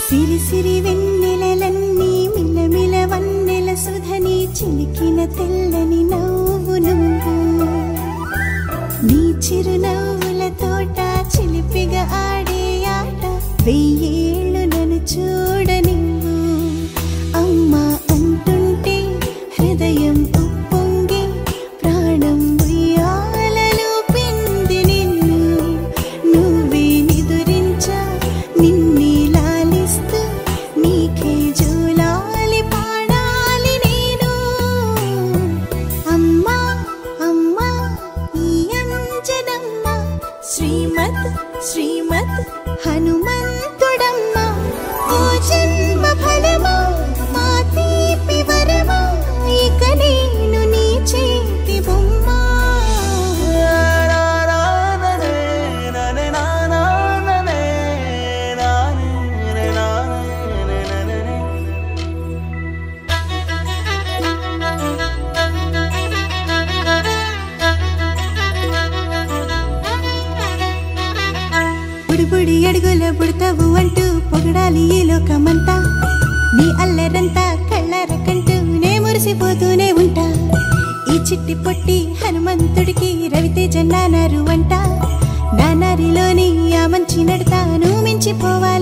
సిరి సిరి వెన్నెలలన్నీ మిలమిల వన్నెల సుధని చిలికిన తెల్లని నవ్వు నువ్వు నీ చిరునవ్వుల తోట చిలిపిగా ఆడే ఆట వెయ్యేళ్ళు నన్ను చూడనివ్వు అమ్మా అంటుంటే హృదయం ఉప్పొంగి ప్రాణం ఉయ్యాలలో పిండి నిన్ను నువ్వే నిదురించా నిన్నే లాలిస్తూ నీకే జోలాలి పాడాలి నేను అమ్మా అమ్మా ఈ అంజనమ్మ శ్రీమత్ శ్రీమత్ హనుమంతుడమ్మ ఓ జన్మ ఫలమా మా తీపి వరమా ఇక నేను నీ చేతి బొమ్మ బుడిబుడి అడుగుల బుడతావు అంటూ పొగడాలి ఈ లోకమంతా నీ అల్లరంతా కళ్ళారకంటూ నే మురిసిపోతూనే ఉంటా ఈ చిట్టి పొట్టి హనుమంతుడికి రవితేజ నానారు అంట నానారిలోని ఆ మంచి నడతా నువ్వు మించిపోవాలి